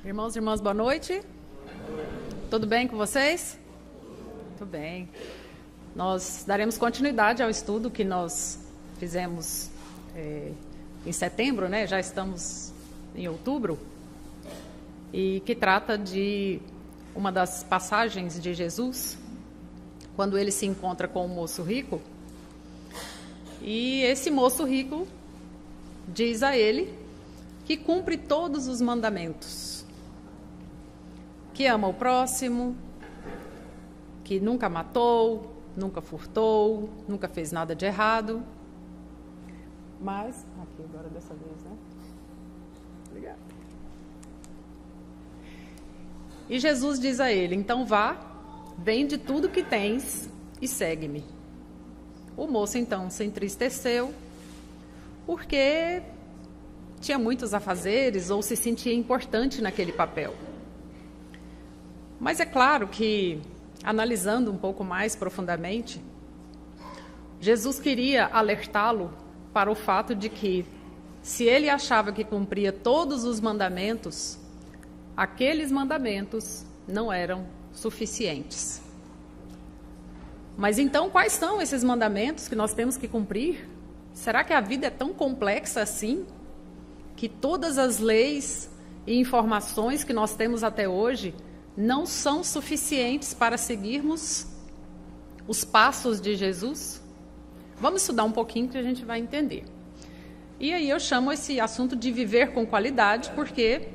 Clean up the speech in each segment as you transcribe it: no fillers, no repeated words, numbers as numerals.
Irmãos e irmãs, boa noite. Tudo bem com vocês? Muito bem. Nós daremos continuidade ao estudo que nós fizemos em setembro, né? Já estamos em outubro, e que trata de uma das passagens de Jesus, quando ele se encontra com o moço rico. E esse moço rico diz a ele que cumpre todos os mandamentos, que ama o próximo, que nunca matou, nunca furtou, nunca fez nada de errado. Mas, aqui agora dessa vez, né? Obrigada. E Jesus diz a ele: então vá, vende tudo que tens e segue-me. O moço então se entristeceu, porque tinha muitos afazeres ou se sentia importante naquele papel. Mas é claro que, analisando um pouco mais profundamente, Jesus queria alertá-lo para o fato de que, se ele achava que cumpria todos os mandamentos, aqueles mandamentos não eram suficientes. Mas então, quais são esses mandamentos que nós temos que cumprir? Será que a vida é tão complexa assim, que todas as leis e informações que nós temos até hoje não são suficientes para seguirmos os passos de Jesus? Vamos estudar um pouquinho que a gente vai entender. E aí eu chamo esse assunto de viver com qualidade, porque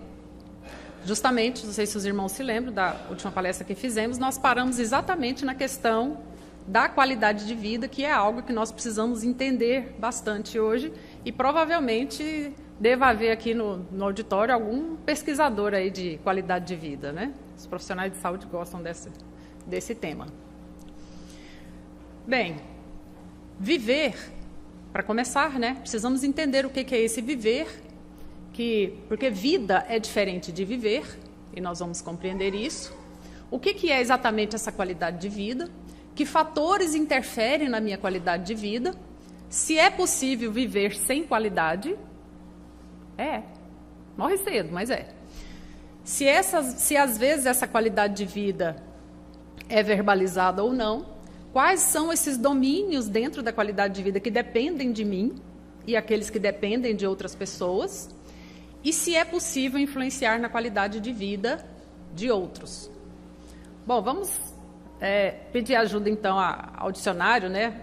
justamente, não sei se os irmãos se lembram da última palestra que fizemos, nós paramos exatamente na questão da qualidade de vida, que é algo que nós precisamos entender bastante hoje, e provavelmente deva haver aqui no auditório algum pesquisador aí de qualidade de vida, né? Os profissionais de saúde gostam desse tema. Bem, viver, para começar, né? Precisamos entender o que é esse viver, porque vida é diferente de viver, e nós vamos compreender isso. O que é exatamente essa qualidade de vida? Que fatores interferem na minha qualidade de vida? Se é possível viver sem qualidade? Morre cedo, mas é. Se às vezes essa qualidade de vida é verbalizada ou não, quais são esses domínios dentro da qualidade de vida que dependem de mim e aqueles que dependem de outras pessoas, e se é possível influenciar na qualidade de vida de outros. Bom, vamos pedir ajuda então ao dicionário, né?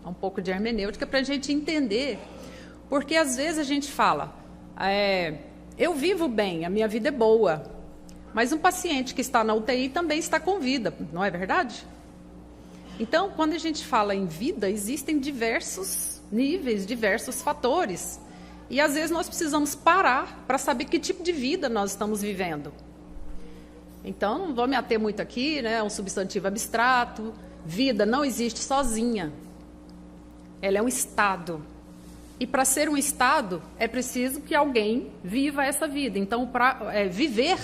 Um pouco de hermenêutica para a gente entender, porque às vezes a gente fala, eu vivo bem, a minha vida é boa, mas um paciente que está na UTI também está com vida, não é verdade? Então, quando a gente fala em vida, existem diversos níveis, diversos fatores, e às vezes nós precisamos parar para saber que tipo de vida nós estamos vivendo. Então, não vou me ater muito aqui, né? É um substantivo abstrato. Vida não existe sozinha. Ela é um estado. E para ser um estado, é preciso que alguém viva essa vida. Então, viver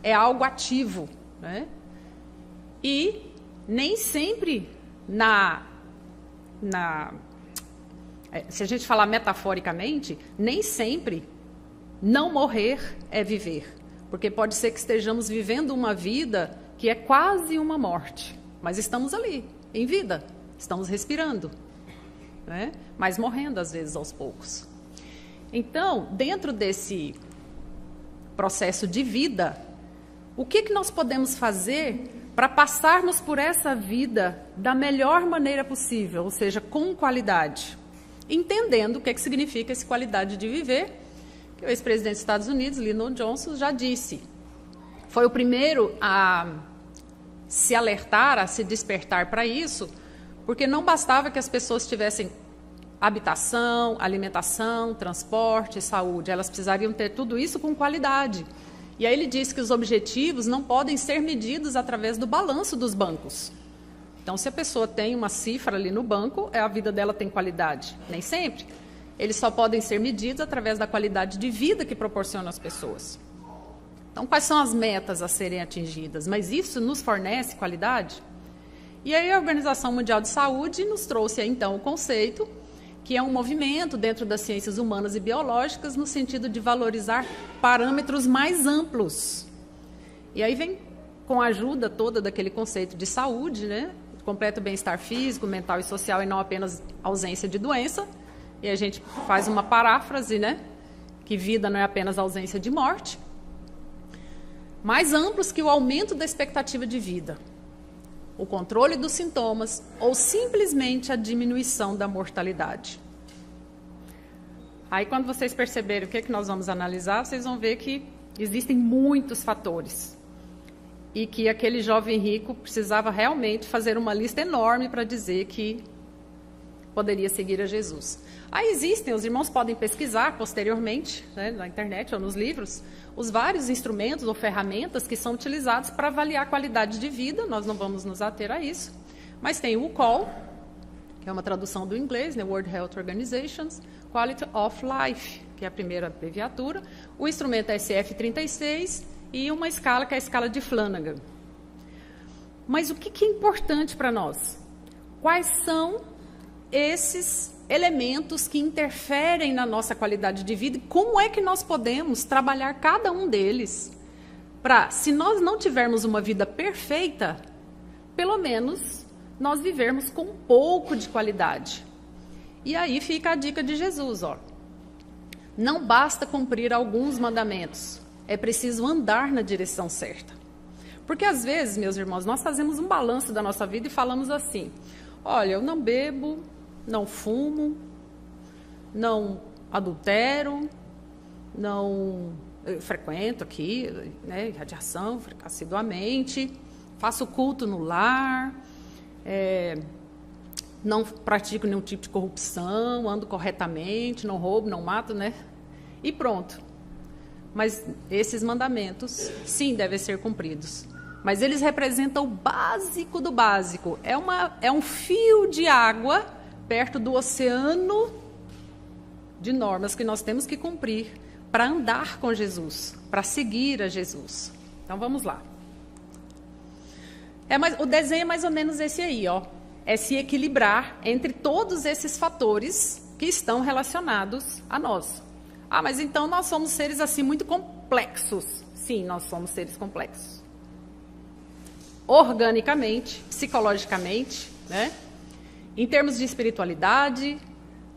é algo ativo, né? E nem sempre se a gente falar metaforicamente, nem sempre não morrer é viver. Porque pode ser que estejamos vivendo uma vida que é quase uma morte, mas estamos ali, em vida, estamos respirando, né? Mas morrendo às vezes aos poucos. Então, dentro desse processo de vida, o que nós podemos fazer para passarmos por essa vida da melhor maneira possível, ou seja, com qualidade? Entendendo o que significa essa qualidade de viver, que o ex-presidente dos Estados Unidos, Lyndon Johnson, já disse. Foi o primeiro a se alertar, a se despertar para isso, porque não bastava que as pessoas tivessem habitação, alimentação, transporte, saúde. Elas precisariam ter tudo isso com qualidade. E aí ele disse que os objetivos não podem ser medidos através do balanço dos bancos. Então, se a pessoa tem uma cifra ali no banco, a vida dela tem qualidade. Nem sempre. Eles só podem ser medidos através da qualidade de vida que proporciona às pessoas. Então, quais são as metas a serem atingidas? Mas isso nos fornece qualidade? E aí a Organização Mundial de Saúde nos trouxe, então, o conceito, que é um movimento dentro das ciências humanas e biológicas, no sentido de valorizar parâmetros mais amplos E aí vem com a ajuda toda daquele conceito de saúde, né? Completo bem-estar físico, mental e social, e não apenas ausência de doença. E a gente faz uma paráfrase, né? Que vida não é apenas ausência de morte. Mais amplos que o aumento da expectativa de vida, o controle dos sintomas ou simplesmente a diminuição da mortalidade. Aí, quando vocês perceberem o que nós vamos analisar, vocês vão ver que existem muitos fatores e que aquele jovem rico precisava realmente fazer uma lista enorme para dizer que poderia seguir a Jesus. Aí existem, os irmãos podem pesquisar posteriormente, né, na internet ou nos livros, os vários instrumentos ou ferramentas que são utilizados para avaliar a qualidade de vida. Nós não vamos nos ater a isso, mas tem o QOL, que é uma tradução do inglês, né, World Health Organization, Quality of Life, que é a primeira abreviatura, o instrumento SF36 e uma escala que é a escala de Flanagan. Mas o que é importante para nós? Quais são esses elementos que interferem na nossa qualidade de vida e como é que nós podemos trabalhar cada um deles para, se nós não tivermos uma vida perfeita, pelo menos nós vivermos com um pouco de qualidade. E aí fica a dica de Jesus, ó. Não basta cumprir alguns mandamentos, é preciso andar na direção certa. Porque às vezes, meus irmãos, nós fazemos um balanço da nossa vida e falamos assim: olha, eu não bebo, não fumo, não adultero, não frequento aqui, né, radiação, assiduamente, faço culto no lar, não pratico nenhum tipo de corrupção, ando corretamente, não roubo, não mato, né? E pronto. Mas esses mandamentos, sim, devem ser cumpridos. Mas eles representam o básico do básico. É um fio de água perto do oceano de normas que nós temos que cumprir para andar com Jesus, para seguir a Jesus. Então, vamos lá. O desenho é mais ou menos esse aí, ó. É se equilibrar entre todos esses fatores que estão relacionados a nós. Ah, mas então nós somos seres assim muito complexos. Sim, nós somos seres complexos. Organicamente, psicologicamente, né? Em termos de espiritualidade,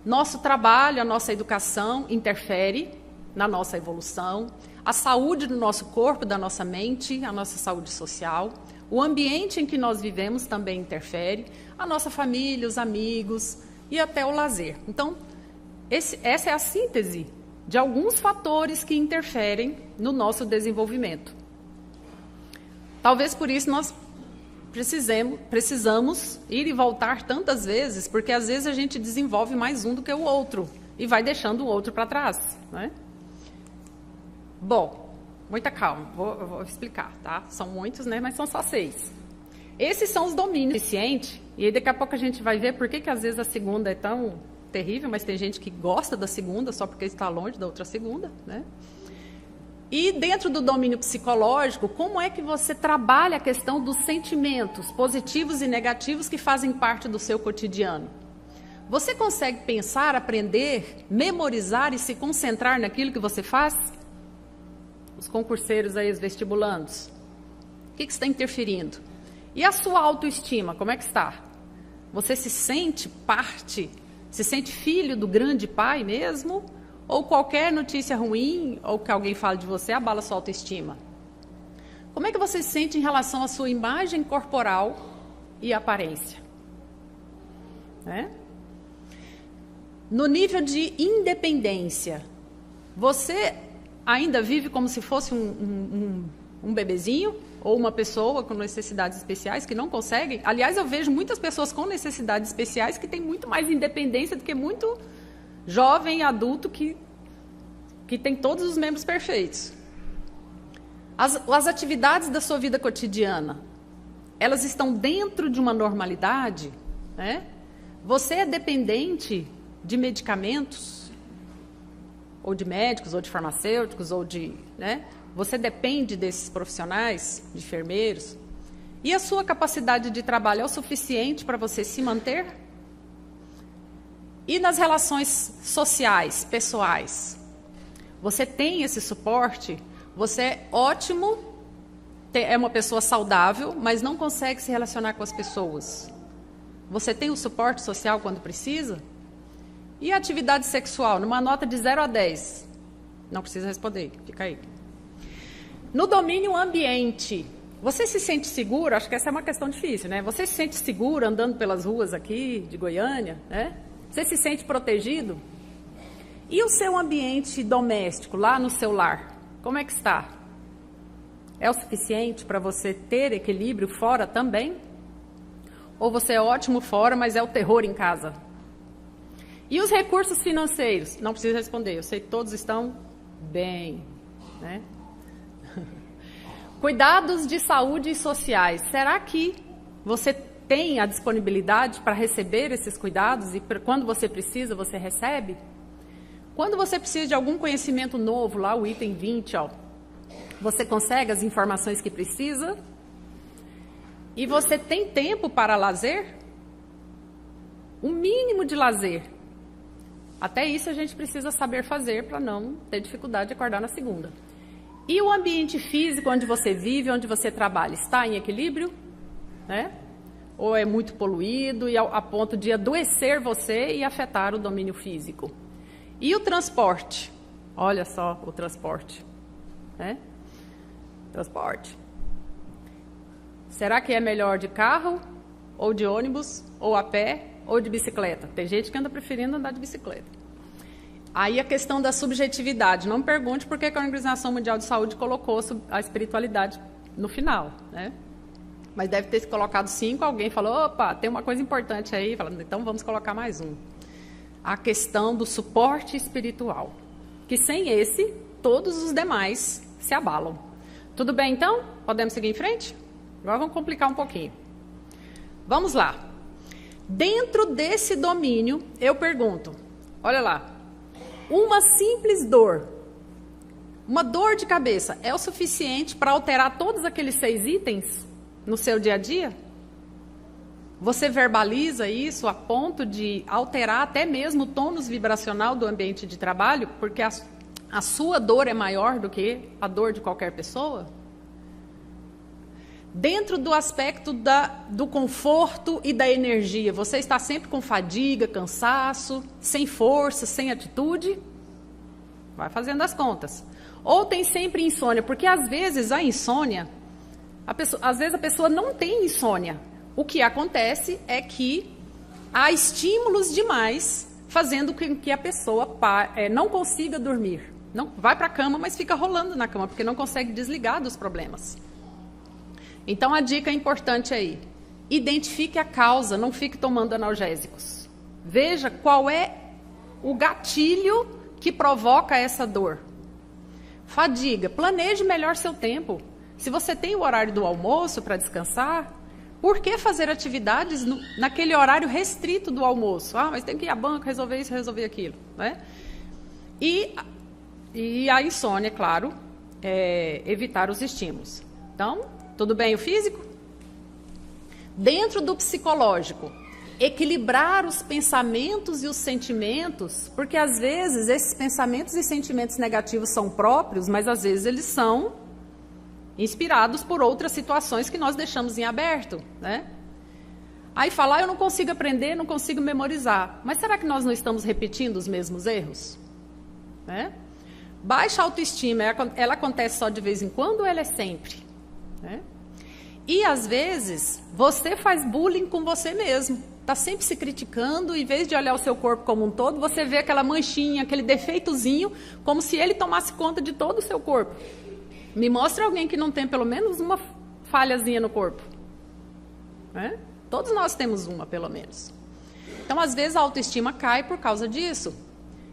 nosso trabalho, a nossa educação interfere na nossa evolução, a saúde do nosso corpo, da nossa mente, a nossa saúde social, o ambiente em que nós vivemos também interfere, a nossa família, os amigos e até o lazer. Então, essa é a síntese de alguns fatores que interferem no nosso desenvolvimento. Talvez por isso nós precisamos ir e voltar tantas vezes, porque às vezes a gente desenvolve mais um do que o outro e vai deixando o outro para trás, né? Bom, muita calma, eu vou explicar, tá? São muitos, né? Mas são só 6. Esses são os domínios eficientes, e aí daqui a pouco a gente vai ver por que às vezes a segunda é tão terrível, mas tem gente que gosta da segunda só porque está longe da outra segunda, né? E dentro do domínio psicológico, como é que você trabalha a questão dos sentimentos positivos e negativos que fazem parte do seu cotidiano? Você consegue pensar, aprender, memorizar e se concentrar naquilo que você faz? Os concurseiros aí, os vestibulandos, o que está interferindo? E a sua autoestima, como é que está? Você se sente parte, se sente filho do grande pai mesmo? Ou qualquer notícia ruim, ou que alguém fale de você, abala sua autoestima? Como é que você se sente em relação à sua imagem corporal e aparência? Né? No nível de independência, você ainda vive como se fosse um bebezinho ou uma pessoa com necessidades especiais que não consegue? Aliás, eu vejo muitas pessoas com necessidades especiais que têm muito mais independência do que muito jovem adulto que tem todos os membros perfeitos. As atividades da sua vida cotidiana, elas estão dentro de uma normalidade, né? Você é dependente de medicamentos, ou de médicos, ou de farmacêuticos, ou de, né? Você depende desses profissionais, de enfermeiros. E a sua capacidade de trabalho é o suficiente para você se manter? E nas relações sociais, pessoais, você tem esse suporte? Você é ótimo é uma pessoa saudável, mas não consegue se relacionar com as pessoas? Você tem o suporte social quando precisa? E a atividade sexual, numa nota de 0 a 10? Não precisa responder, fica aí. No domínio ambiente, você se sente seguro? Acho que essa é uma questão difícil, né? Você se sente seguro andando pelas ruas aqui de Goiânia, né? Você se sente protegido? E o seu ambiente doméstico, lá no seu lar, como é que está? É o suficiente para você ter equilíbrio fora também? Ou você é ótimo fora, mas é o terror em casa? E os recursos financeiros? Não precisa responder, eu sei que todos estão bem, né? Cuidados de saúde e sociais. Será que você tem a disponibilidade para receber esses cuidados e quando você precisa, você recebe? Quando você precisa de algum conhecimento novo, lá o item 20, ó, você consegue as informações que precisa? E você tem tempo para lazer? Um mínimo de lazer. Até isso a gente precisa saber fazer para não ter dificuldade de acordar na segunda. E o ambiente físico onde você vive, onde você trabalha, está em equilíbrio? Né? Ou é muito poluído e a ponto de adoecer você e afetar o domínio físico? E o transporte? Olha só o transporte. Né? Transporte. Será que é melhor de carro, ou de ônibus, ou a pé, ou de bicicleta? Tem gente que anda preferindo andar de bicicleta. Aí a questão da subjetividade. Não me pergunte por que a Organização Mundial de Saúde colocou a espiritualidade no final, né? Mas deve ter se colocado 5, alguém falou, opa, tem uma coisa importante aí, falando, então vamos colocar mais um. A questão do suporte espiritual, que sem esse, todos os demais se abalam. Tudo bem, então? Podemos seguir em frente? Agora vamos complicar um pouquinho. Vamos lá. Dentro desse domínio, eu pergunto, olha lá, uma simples dor, uma dor de cabeça, é o suficiente para alterar todos aqueles 6 itens no seu dia a dia? Você verbaliza isso a ponto de alterar até mesmo o tônus vibracional do ambiente de trabalho, porque a sua dor é maior do que a dor de qualquer pessoa? Dentro do aspecto do conforto e da energia, você está sempre com fadiga, cansaço, sem força, sem atitude? Vai fazendo as contas. Ou tem sempre insônia, porque às vezes a insônia, às vezes a pessoa não tem insônia. O que acontece é que há estímulos demais fazendo com que a pessoa não consiga dormir. Não, vai para a cama, mas fica rolando na cama, porque não consegue desligar dos problemas. Então, a dica importante aí, identifique a causa, não fique tomando analgésicos. Veja qual é o gatilho que provoca essa dor. Fadiga, planeje melhor seu tempo. Se você tem o horário do almoço para descansar, por que fazer atividades naquele horário restrito do almoço? Ah, mas tem que ir à banca, resolver isso, resolver aquilo. Né? E a insônia, claro, evitar os estímulos. Então, tudo bem o físico? Dentro do psicológico, equilibrar os pensamentos e os sentimentos, porque às vezes esses pensamentos e sentimentos negativos são próprios, mas às vezes eles são inspirados por outras situações que nós deixamos em aberto, né? Aí falar, eu não consigo aprender, não consigo memorizar. Mas será que nós não estamos repetindo os mesmos erros? Né? Baixa autoestima, ela acontece só de vez em quando ou ela é sempre? Né? E às vezes você faz bullying com você mesmo, está sempre se criticando, em vez de olhar o seu corpo como um todo, você vê aquela manchinha, aquele defeitozinho, como se ele tomasse conta de todo o seu corpo. Me mostra alguém que não tem pelo menos uma falhazinha no corpo. Né? Todos nós temos uma, pelo menos. Então, às vezes, a autoestima cai por causa disso.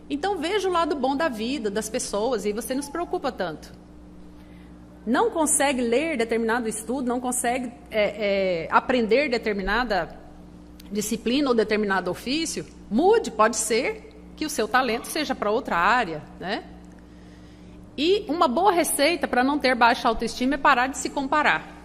Então, veja o lado bom da vida, das pessoas, e você não se preocupa tanto. Não consegue ler determinado estudo, não consegue aprender determinada disciplina ou determinado ofício, mude, pode ser que o seu talento seja para outra área, né? E uma boa receita para não ter baixa autoestima é parar de se comparar.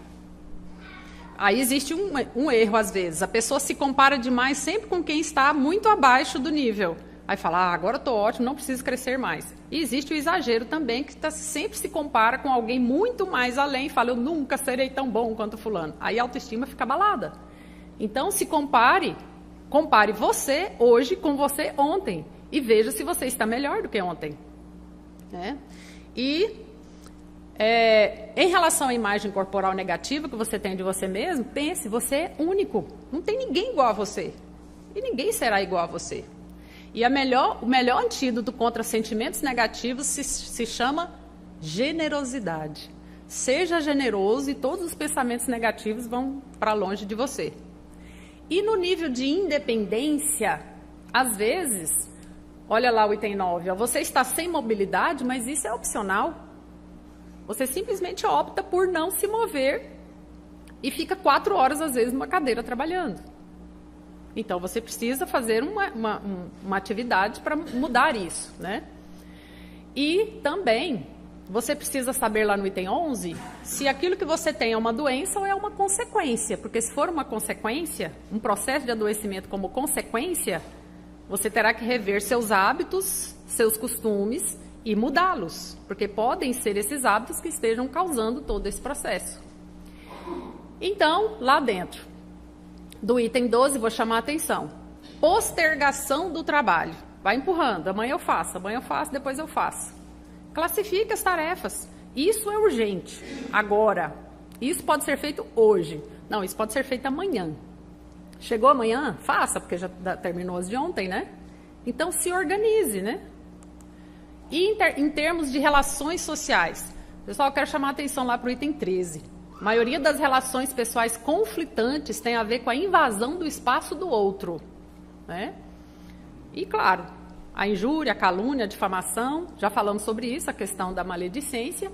Aí existe um erro às vezes, a pessoa se compara demais sempre com quem está muito abaixo do nível. Aí fala, agora eu estou ótimo, não preciso crescer mais. E existe o exagero também, que sempre se compara com alguém muito mais além e fala, eu nunca serei tão bom quanto fulano. Aí a autoestima fica abalada. Então, se compare você hoje com você ontem e veja se você está melhor do que ontem. Né? E em relação à imagem corporal negativa que você tem de você mesmo, pense, você é único. Não tem ninguém igual a você. E ninguém será igual a você. E o melhor antídoto contra sentimentos negativos se chama generosidade. Seja generoso e todos os pensamentos negativos vão para longe de você. E no nível de independência, às vezes, olha lá o item 9, você está sem mobilidade, mas isso é opcional. Você simplesmente opta por não se mover e fica 4 horas, às vezes, numa cadeira trabalhando. Então, você precisa fazer uma atividade para mudar isso, né? E também, você precisa saber lá no item 11, se aquilo que você tem é uma doença ou é uma consequência. Porque se for uma consequência, um processo de adoecimento como consequência, você terá que rever seus hábitos, seus costumes e mudá-los. Porque podem ser esses hábitos que estejam causando todo esse processo. Então, lá dentro do item 12, vou chamar a atenção. Postergação do trabalho. Vai empurrando. Amanhã eu faço, depois eu faço. Classifique as tarefas. Isso é urgente. Agora. Isso pode ser feito hoje. Não, isso pode ser feito amanhã. Chegou amanhã? Faça, porque já terminou as de ontem, né? Então, se organize, né? E em termos de relações sociais. Pessoal, eu quero chamar a atenção lá para o item 13. A maioria das relações pessoais conflitantes tem a ver com a invasão do espaço do outro. Né? E, claro, a injúria, a calúnia, a difamação, já falamos sobre isso, a questão da maledicência.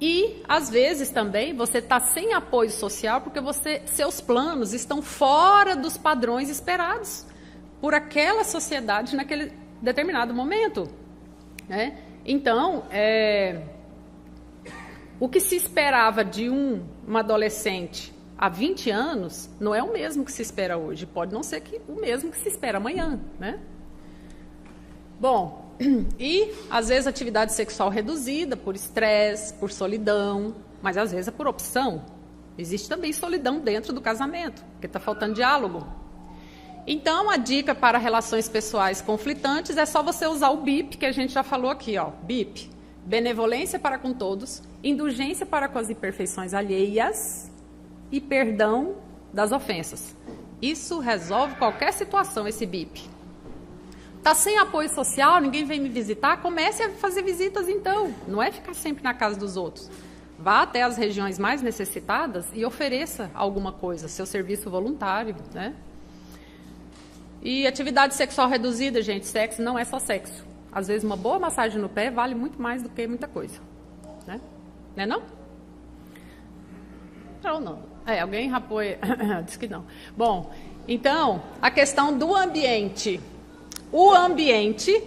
E, às vezes, também, você está sem apoio social porque seus planos estão fora dos padrões esperados por aquela sociedade naquele determinado momento. Né? Então, o que se esperava de uma adolescente há 20 anos não é o mesmo que se espera hoje. Pode não ser o mesmo que se espera amanhã, né? Bom, e às vezes atividade sexual reduzida por estresse, por solidão, mas às vezes é por opção. Existe também solidão dentro do casamento, porque está faltando diálogo. Então, a dica para relações pessoais conflitantes é só você usar o BIP, que a gente já falou aqui, ó, BIP. Benevolência para com todos, indulgência para com as imperfeições alheias e perdão das ofensas. Isso resolve qualquer situação, esse BIP. Está sem apoio social, ninguém vem me visitar, comece a fazer visitas então. Não é ficar sempre na casa dos outros. Vá até as regiões mais necessitadas e ofereça alguma coisa, seu serviço voluntário, né? E atividade sexual reduzida, gente, sexo não é só sexo. Às vezes, uma boa massagem no pé vale muito mais do que muita coisa. Né? Não é não? Não, não. Alguém rapou... Diz que não. Bom, então, a questão do ambiente. O ambiente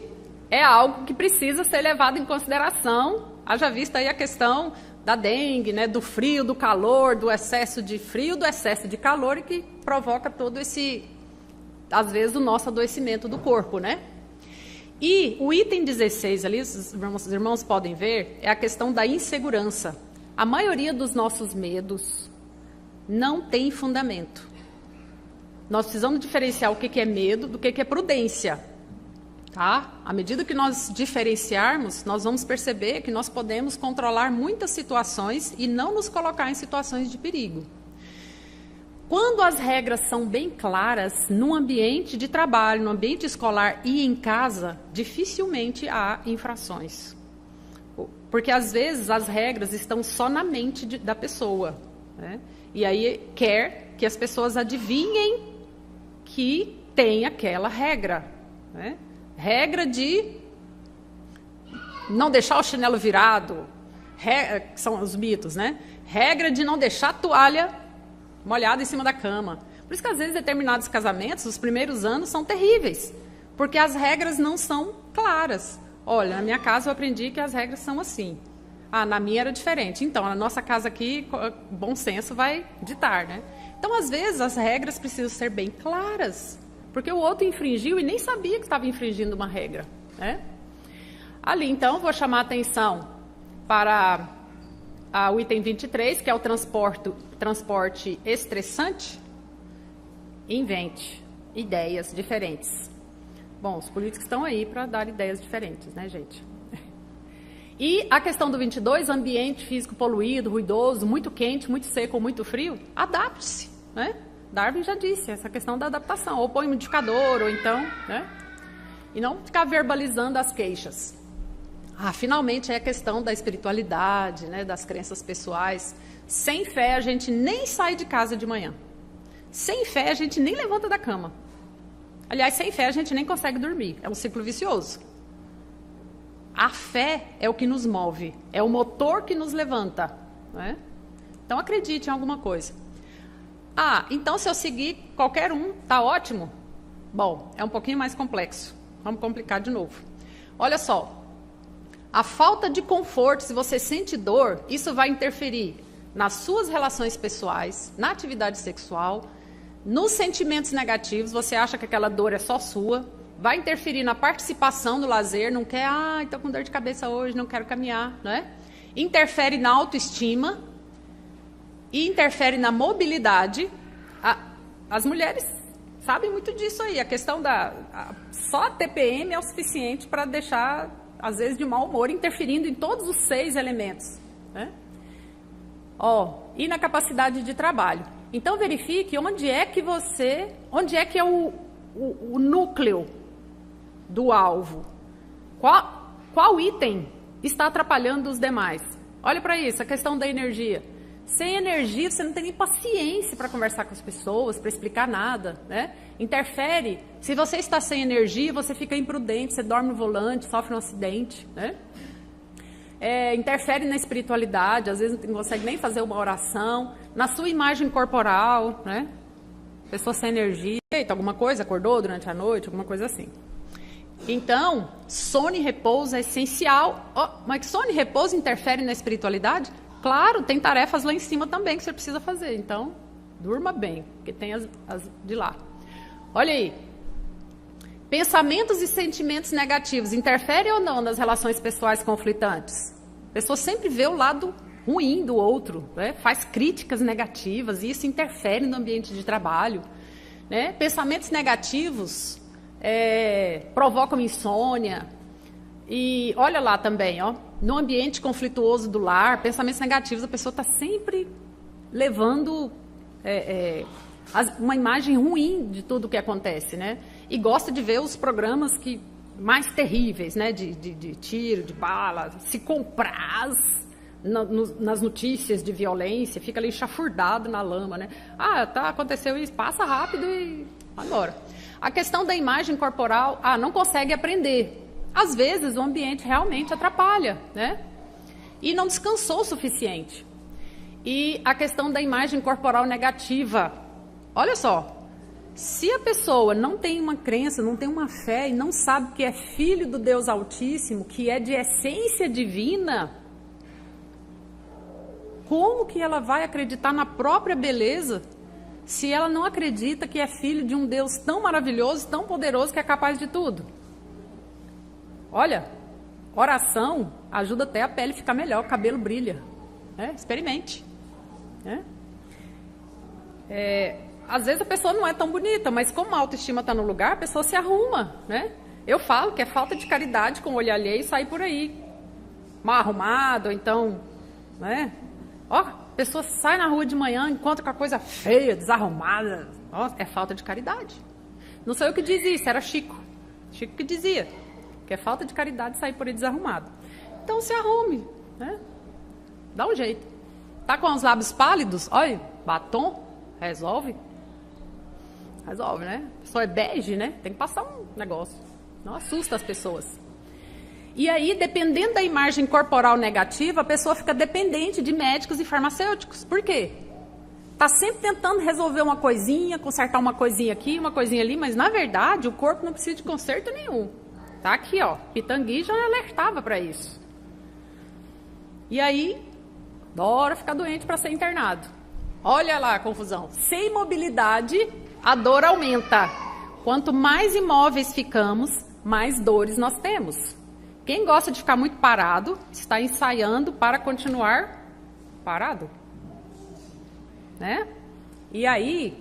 é algo que precisa ser levado em consideração. Haja vista aí a questão da dengue, né? Do frio, do calor, do excesso de frio, do excesso de calor, e que provoca todo esse, às vezes, o nosso adoecimento do corpo, né? E o item 16 ali, os irmãos podem ver, é a questão da insegurança. A maioria dos nossos medos não tem fundamento. Nós precisamos diferenciar o que é medo do que é prudência. Tá? À medida que nós diferenciarmos, nós vamos perceber que nós podemos controlar muitas situações e não nos colocar em situações de perigo. Quando as regras são bem claras, no ambiente de trabalho, no ambiente escolar e em casa, dificilmente há infrações. Porque, às vezes, as regras estão só na mente da pessoa. Né? E aí quer que as pessoas adivinhem que tem aquela regra. Né? Regra de não deixar o chinelo virado, que são os mitos, né? Regra de não deixar a toalha molhada em cima da cama. Por isso que, às vezes, determinados casamentos, os primeiros anos, são terríveis, porque as regras não são claras. Olha, na minha casa eu aprendi que as regras são assim. Ah, na minha era diferente. Então, na nossa casa aqui, bom senso vai ditar, né? Então, às vezes, as regras precisam ser bem claras, Porque o outro infringiu e nem sabia que estava infringindo uma regra, né? Ali, então, vou chamar a atenção para o item 23, que é o transporte estressante. Invente ideias diferentes. Bom, os políticos estão aí para dar ideias diferentes, né, gente? E a questão do 22, ambiente físico poluído, ruidoso, muito quente, muito seco ou muito frio, adapte-se, né? Darwin já disse, essa questão da adaptação, ou põe um modificador, ou então, né? E não ficar verbalizando as queixas. Finalmente é a questão da espiritualidade, né, das crenças pessoais. Sem fé a gente nem sai de casa de manhã. Sem fé a gente nem levanta da cama. Aliás, sem fé a gente nem consegue dormir. É um ciclo vicioso. A fé é o que nos move, é o motor que nos levanta, né? Então acredite em alguma coisa. Então se eu seguir qualquer um, tá ótimo? Bom, é um pouquinho mais complexo. Vamos complicar de novo. Olha só. A falta de conforto, se você sente dor, isso vai interferir nas suas relações pessoais, na atividade sexual, nos sentimentos negativos, você acha que aquela dor é só sua, vai interferir na participação no lazer, não quer, estou com dor de cabeça hoje, não quero caminhar, né? Interfere na autoestima e interfere na mobilidade. As mulheres sabem muito disso aí, a questão só a TPM é o suficiente para deixar, às vezes, de mau humor, interferindo em todos os 6 elementos, né? E na capacidade de trabalho. Então, verifique onde é que é o núcleo do alvo. Qual item está atrapalhando os demais? Olha para isso, a questão da energia. Sem energia, você não tem nem paciência para conversar com as pessoas, para explicar nada, né? Interfere. Se você está sem energia, você fica imprudente, você dorme no volante, sofre um acidente, né? Interfere na espiritualidade, às vezes não consegue nem fazer uma oração, na sua imagem corporal, né? Pessoa sem energia, alguma coisa, acordou durante a noite, alguma coisa assim. Então, sono e repouso é essencial. Mas sono e repouso interferem na espiritualidade? Claro, tem tarefas lá em cima também que você precisa fazer. Então, durma bem, porque tem as de lá. Olha aí. Pensamentos e sentimentos negativos interferem ou não nas relações pessoais conflitantes? A pessoa sempre vê o lado ruim do outro, né? Faz críticas negativas e isso interfere no ambiente de trabalho, né? Pensamentos negativos provocam insônia. E olha lá também, no ambiente conflituoso do lar, pensamentos negativos, a pessoa está sempre levando uma imagem ruim de tudo o que acontece, né? E gosta de ver os programas mais terríveis, né? De tiro, de bala, se compraz nas notícias de violência, fica ali chafurdado na lama, né? Aconteceu isso, passa rápido e agora. A questão da imagem corporal, não consegue aprender. Às vezes o ambiente realmente atrapalha, né? E não descansou o suficiente. E a questão da imagem corporal negativa. Olha só, se a pessoa não tem uma crença, não tem uma fé e não sabe que é filho do Deus Altíssimo, que é de essência divina, como que ela vai acreditar na própria beleza se ela não acredita que é filho de um Deus tão maravilhoso, tão poderoso, que é capaz de tudo? Olha, oração ajuda até a pele ficar melhor, o cabelo brilha, né? Experimente, né? Às vezes a pessoa não é tão bonita, mas como a autoestima está no lugar, a pessoa se arruma, né? Eu falo que é falta de caridade com o olho alheio sair por aí mal arrumado, então, né? A pessoa sai na rua de manhã, encontra com a coisa feia, desarrumada, é falta de caridade. Não sei o que diz isso, era Chico que dizia que é falta de caridade sair por aí desarrumado. Então se arrume, né? Dá um jeito. Tá com os lábios pálidos? Olha, batom, resolve, né? A pessoa é bege, né? Tem que passar um negócio. Não assusta as pessoas. E aí, dependendo da imagem corporal negativa, a pessoa fica dependente de médicos e farmacêuticos. Por quê? Tá sempre tentando resolver uma coisinha, consertar uma coisinha aqui, uma coisinha ali, mas na verdade o corpo não precisa de conserto nenhum. Tá aqui, Pitangui já alertava para isso. E aí, adora ficar doente para ser internado. Olha lá a confusão. Sem mobilidade, a dor aumenta. Quanto mais imóveis ficamos, mais dores nós temos. Quem gosta de ficar muito parado, está ensaiando para continuar parado, né? E aí,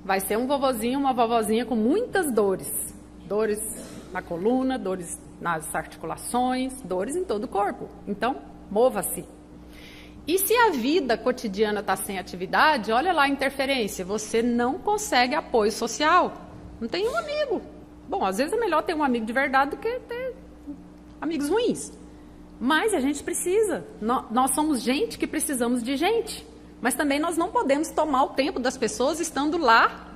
vai ser um vovozinho, uma vovozinha com muitas dores. Dores na coluna, dores nas articulações, dores em todo o corpo. Então, mova-se. E se a vida cotidiana está sem atividade, olha lá a interferência. Você não consegue apoio social. Não tem um amigo. Bom, às vezes é melhor ter um amigo de verdade do que ter amigos ruins. Mas a gente precisa. Nós somos gente que precisamos de gente. Mas também nós não podemos tomar o tempo das pessoas estando lá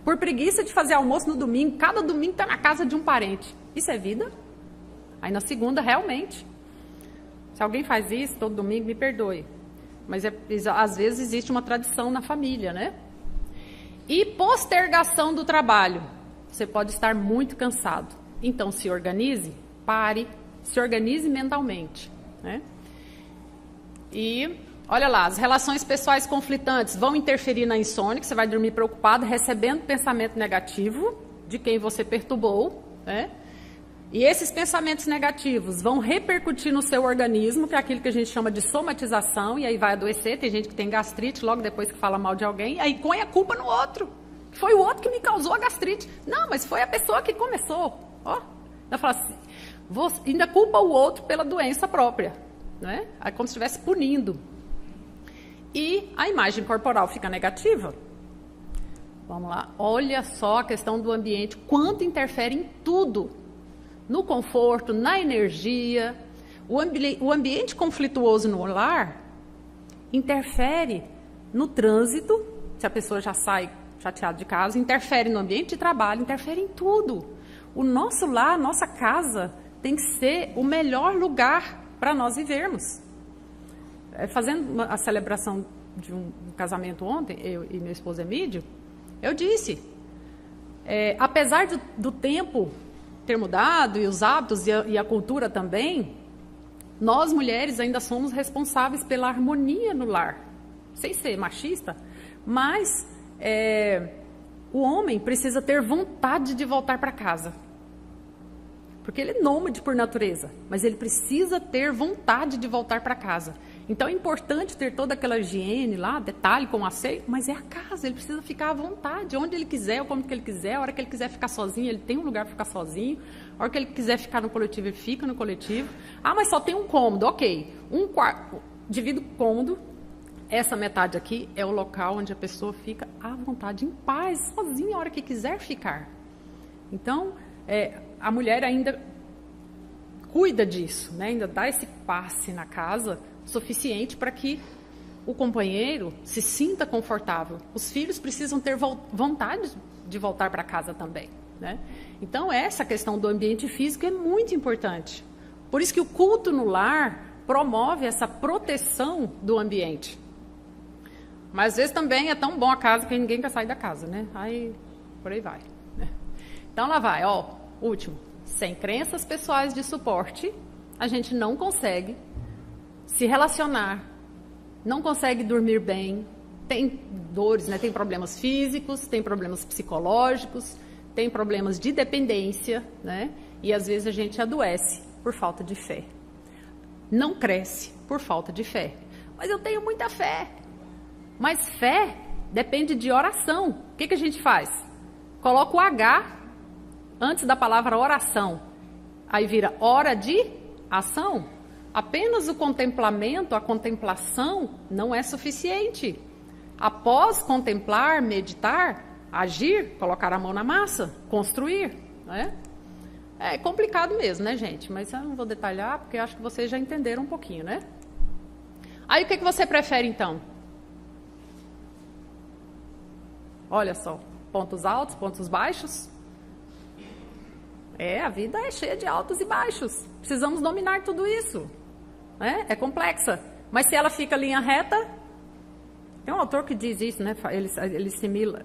por preguiça de fazer almoço no domingo. Cada domingo está na casa de um parente. Isso é vida? Aí na segunda, realmente. Se alguém faz isso todo domingo, me perdoe. Mas às vezes existe uma tradição na família, né? E postergação do trabalho. Você pode estar muito cansado. Então se organize, pare, se organize mentalmente, né? E olha lá, as relações pessoais conflitantes vão interferir na insônia, que você vai dormir preocupado, recebendo pensamento negativo de quem você perturbou, né? E esses pensamentos negativos vão repercutir no seu organismo, que é aquilo que a gente chama de somatização, e aí vai adoecer. Tem gente que tem gastrite logo depois que fala mal de alguém, aí põe a culpa no outro. Foi o outro que me causou a gastrite. Não, mas foi a pessoa que começou. Ó, ela fala assim, ainda culpa o outro pela doença própria, né? É como se estivesse punindo. E a imagem corporal fica negativa. Vamos lá, olha só a questão do ambiente, quanto interfere em tudo. No conforto, na energia. O ambiente conflituoso no lar interfere no trânsito, se a pessoa já sai chateada de casa, interfere no ambiente de trabalho, interfere em tudo. O nosso lar, nossa casa, tem que ser o melhor lugar para nós vivermos. Fazendo a celebração de um casamento ontem, eu e meu esposo Emílio, eu disse, apesar do tempo ter mudado, e os hábitos e a cultura também, nós mulheres ainda somos responsáveis pela harmonia no lar. Sem ser machista, mas o homem precisa ter vontade de voltar para casa. Porque ele é nômade por natureza, mas ele precisa ter vontade de voltar para casa. Então é importante ter toda aquela higiene lá, detalhe com asseio, mas é a casa, ele precisa ficar à vontade, onde ele quiser, ou como que ele quiser. A hora que ele quiser ficar sozinho, ele tem um lugar para ficar sozinho. A hora que ele quiser ficar no coletivo, ele fica no coletivo. Ah, mas só tem um cômodo, ok. Um quarto, divido o cômodo, essa metade aqui é o local onde a pessoa fica à vontade, em paz, sozinha, a hora que quiser ficar. Então, a mulher ainda cuida disso, né? Ainda dá esse passe na casa suficiente para que o companheiro se sinta confortável. Os filhos precisam ter vontade de voltar para casa também, né? Então, essa questão do ambiente físico é muito importante. Por isso que o culto no lar promove essa proteção do ambiente. Mas às vezes também é tão bom a casa que ninguém quer sair da casa, né? Aí, por aí vai, né? Então, lá vai, ó, último. Sem crenças pessoais de suporte, a gente não consegue se relacionar, não consegue dormir bem, tem dores, né? Tem problemas físicos, tem problemas psicológicos, tem problemas de dependência, né? E às vezes a gente adoece por falta de fé. Não cresce por falta de fé. Mas eu tenho muita fé. Mas fé depende de oração. O que a gente faz? Coloca o H antes da palavra oração. Aí vira hora de ação. Apenas o contemplamento, a contemplação, não é suficiente. Após contemplar, meditar, agir, colocar a mão na massa, construir, né? É complicado mesmo, né, gente? Mas eu não vou detalhar, porque eu acho que vocês já entenderam um pouquinho, né? Aí o que você prefere, então? Olha só, pontos altos, pontos baixos. A vida é cheia de altos e baixos. Precisamos dominar tudo isso. É complexa. Mas se ela fica linha reta, tem um autor que diz isso, né?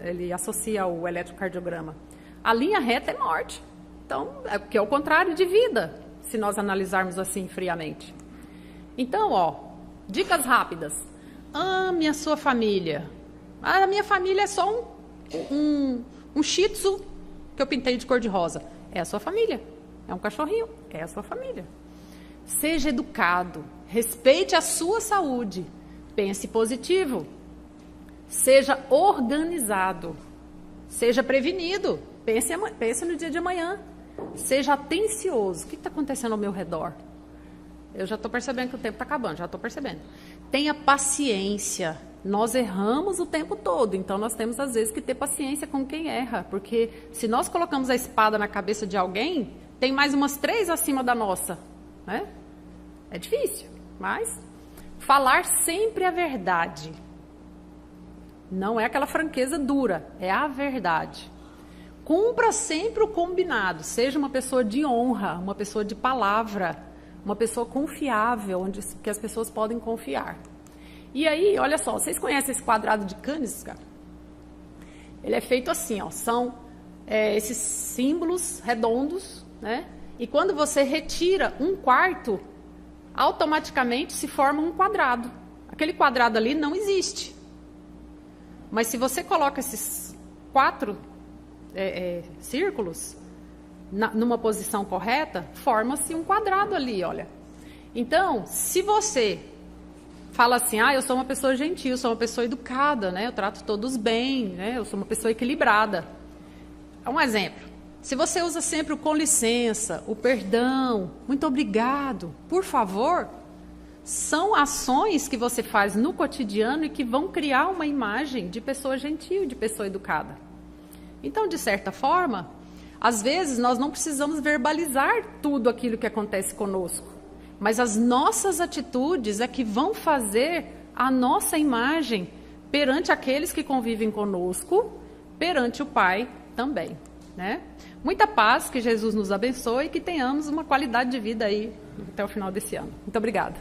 Ele associa o eletrocardiograma. A linha reta é morte. Então, que é o contrário de vida, se nós analisarmos assim friamente. Então, ó, dicas rápidas. Ame a sua família. A minha família é só Um Shih Tzu que eu pintei de cor de rosa, é a sua família. É um cachorrinho, é a sua família. Seja educado, respeite a sua saúde, pense positivo, seja organizado, seja prevenido, pense no dia de amanhã, seja atencioso. O que está acontecendo ao meu redor? Eu já estou percebendo que o tempo está acabando, já estou percebendo. Tenha paciência. Nós erramos o tempo todo, então nós temos às vezes que ter paciência com quem erra, porque se nós colocamos a espada na cabeça de alguém, tem mais umas 3 acima da nossa, né? É difícil, mas falar sempre a verdade. Não é aquela franqueza dura, é a verdade. Cumpra sempre o combinado, seja uma pessoa de honra, uma pessoa de palavra, uma pessoa confiável, onde que as pessoas podem confiar. E aí, olha só, vocês conhecem esse quadrado de Kanigska? Ele é feito assim, ó, são esses símbolos redondos, né? E quando você retira um quarto, automaticamente se forma um quadrado. Aquele quadrado ali não existe. Mas se você coloca esses 4 círculos numa posição correta, forma-se um quadrado ali, olha. Então, se você fala assim, eu sou uma pessoa gentil, sou uma pessoa educada, né? Eu trato todos bem, né? Eu sou uma pessoa equilibrada. Um exemplo, se você usa sempre o com licença, o perdão, muito obrigado, por favor, são ações que você faz no cotidiano e que vão criar uma imagem de pessoa gentil, de pessoa educada. Então, de certa forma, às vezes nós não precisamos verbalizar tudo aquilo que acontece conosco. Mas as nossas atitudes é que vão fazer a nossa imagem perante aqueles que convivem conosco, perante o Pai também, né? Muita paz, que Jesus nos abençoe e que tenhamos uma qualidade de vida aí até o final desse ano. Muito obrigada.